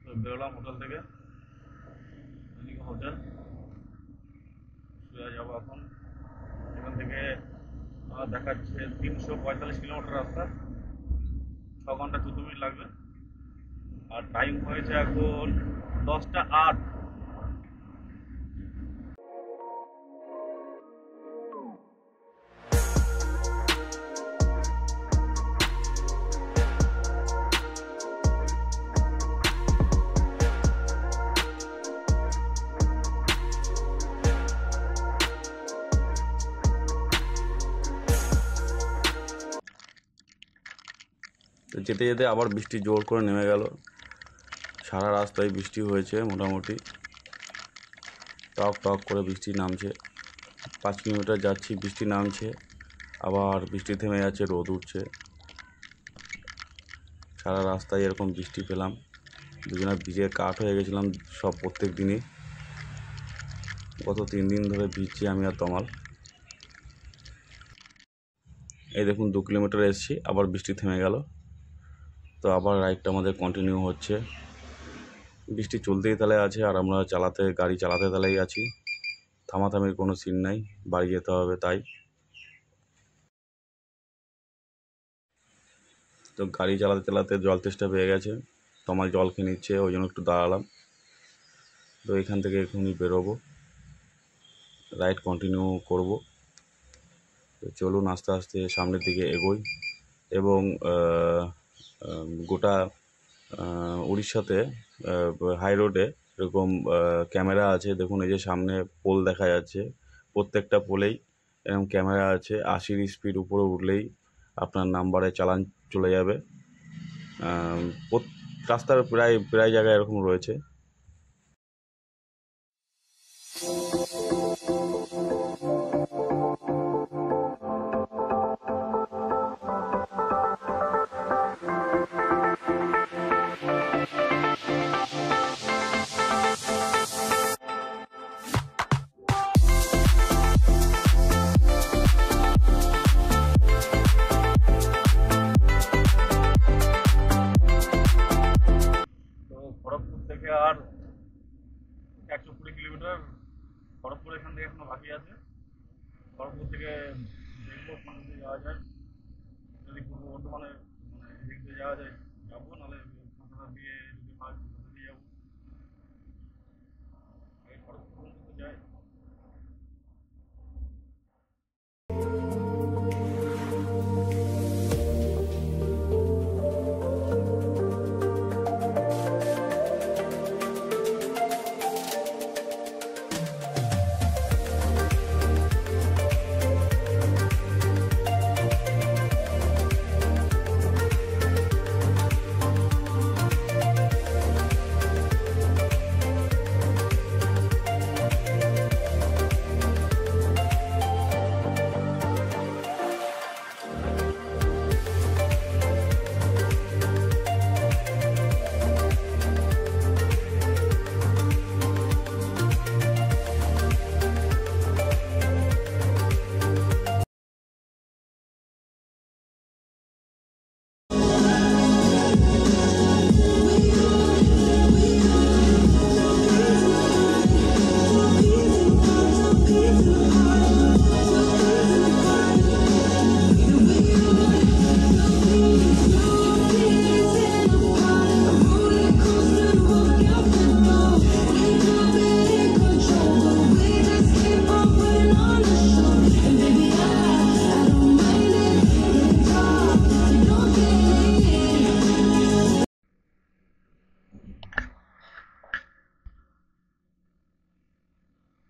তো বেরোলাম হোটেল থেকে, এদিকে হোটেল শুয়ে যাবো এখন। এখান থেকে দেখাচ্ছে 345 কিলোমিটার রাস্তা, 6 ঘন্টা 14 মিনিট লাগবে। আর টাইম হয়েছে এখন 10টা 8। তো যেতে যেতে আবার বৃষ্টি জোর করে নেমে গেল। সারা রাস্তায় বৃষ্টি হয়েছে, মোটামুটি টক টক করে বৃষ্টি নামছে। 5 কিলোমিটার যাচ্ছি, বৃষ্টি নামছে, আবার বৃষ্টি থেমে যাচ্ছে, রোদ উঠছে। সারা রাস্তায় এরকম বৃষ্টি পেলাম, দুজনে ভিজে কাঠ হয়ে গেছিলাম সব। প্রত্যেক দিনই গত 3 দিন ধরে ভিজছি আমি আর তমাল। এই দেখুন 2 কিলোমিটার এসেছি, আবার বৃষ্টি থেমে গেল। তো আবার রাইডটা আমাদের কন্টিনিউ হচ্ছে। বৃষ্টি চলতেই তালে আছে, আর আমরা গাড়ি চালাতে তালেই আছি। থামাথামির কোনো সিন নাই, বাড়ি যেতে হবে তাই। তো গাড়ি চালাতে চালাতে জল তেষ্টা পেয়ে গেছে, তমাল জল খেয়ে নিচ্ছে, ওই জন্য একটু দাঁড়ালাম। তো এখান থেকে এখনই বেরোবো, রাইড কন্টিনিউ করব। তো চলুন আস্তে আস্তে সামনের দিকে এগোই। এবং গোটা উড়িষ্যাতে হাই রোডে এরকম ক্যামেরা আছে। দেখুন এই যে সামনে পোল দেখা যাচ্ছে, প্রত্যেকটা পোলেই এরকম ক্যামেরা আছে। 80-র স্পিড উপরে উঠলেই আপনার নাম্বারে চালান চলে যাবে। রাস্তার প্রায় প্রায় জায়গায় এরকম রয়েছে। তো খড়গপুর থেকে আর 120 কিলোমিটার। খড়গপুর এখান থেকে এখনো বাকি আছে। খড়গপুর থেকে দেখবো কোন দিকে যাওয়া যায়। যদি পূর্ব বর্ধমানে এদিক দিয়ে যাওয়া যায় যাবো, নাহলে কলকাতা দিয়ে যদি হয় কলকাতা দিয়ে যাবো। আগে খড়গপুর পর্যন্ত যাই।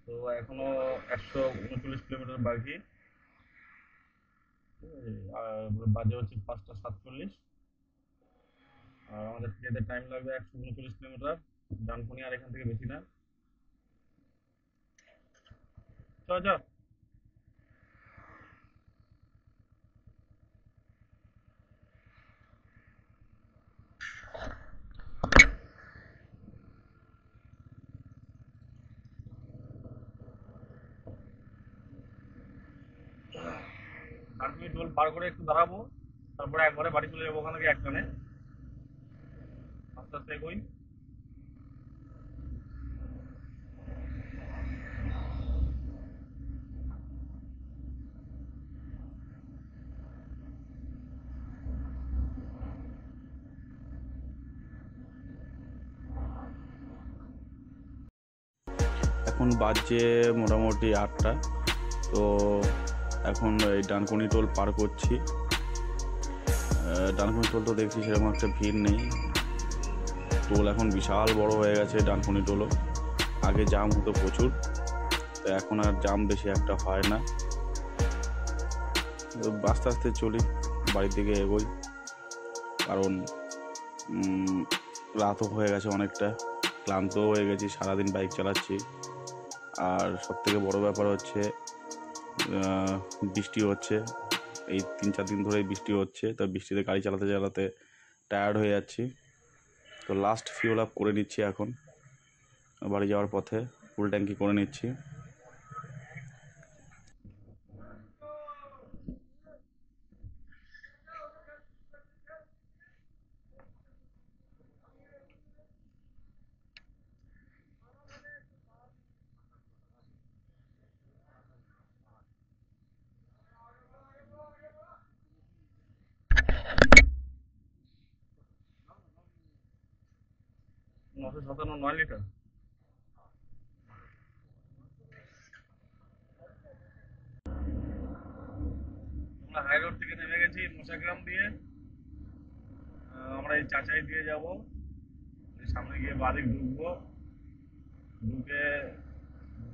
তো এখনো 139 কিলোমিটার বাকি। আর বাজে হচ্ছে 5টা 47। আর আমাদের যেতে টাইম লাগবে 139 কিলোমিটার। ডানকুনি আর এখান থেকে বেশি না। চ চ। ডানকুনি টোল পার করে একটু দাঁড়াবো, তারপরে একবারে বাড়ি চলে যাবো ওখান থেকে একটানে। আস্তে আস্তে এগোই। এখন বাজছে মোটামুটি 8টা। তো এখন এই ডানকুনি টোল পার করছি। ডানকুনি টোল তো দেখছি সেরকম একটা ভিড় নেই। টোল এখন বিশাল বড় হয়ে গেছে ডানকুনি টোলও। আগে জাম হতো প্রচুর, তো এখন আর জাম বেশি একটা হয় না। আস্তে আস্তে চলি, বাড়ির দিকে এগোই, কারণ রাতও হয়ে গেছে অনেকটা, ক্লান্তও হয়ে গেছি, সারাদিন বাইক চালাচ্ছি। আর সবথেকে বড় ব্যাপার হচ্ছে বৃষ্টি হচ্ছে, এই 3-4 দিন ধরেই বৃষ্টি হচ্ছে। তো বৃষ্টিতে গাড়ি চালাতে চালাতে টায়ার্ড হয়ে যাচ্ছি। তো লাস্ট ফিউল আপ করে নিচ্ছি, এখন বাড়ি যাওয়ার পথে ফুল ট্যাঙ্কি করে নিচ্ছি। নশো সাতান্ন 9 লিটার। আমরা হাই রোড থেকে নেমে গেছি মশাগ্রাম দিয়ে। আমরা এই চাচাই দিয়ে যাব, সামনে গিয়ে বাদিক ঢুকবো, ঢুকে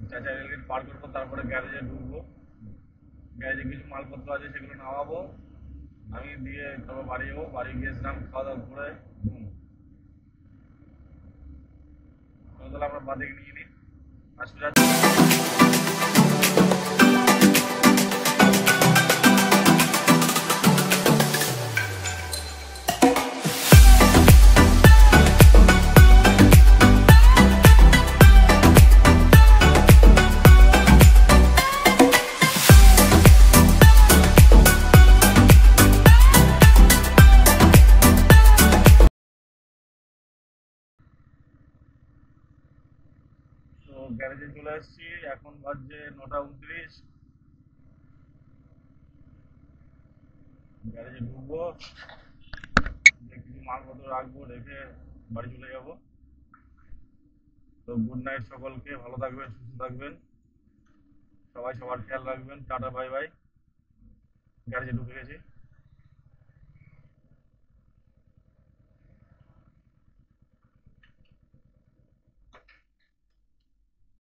চাচাই রেলগেট পার করবো, তারপরে গ্যারেজে ঢুকবো। গ্যারেজে কিছু মালপত্র আছে সেগুলো নামাবো, আমি দিয়ে তারপর বাড়ি যাবো। বাড়ি গিয়ে স্নান খাওয়া দাওয়া করে তাহলে আমরা বাদিক নিয়ে নিই আসলে। তো গ্যারেজে চলে এসেছি, এখন বাজছে 9টা 29। গ্যারেজে ঢুকবো, কিছু মালপত্র রাখবো, রেখে বাড়ি চলে যাব। তো গুড নাইট সকলকে, ভালো থাকবেন, সুস্থ থাকবেন, সবাই সবার খেয়াল রাখবেন। Tata, bye bye. গ্যারেজে ঢুকে গেছি।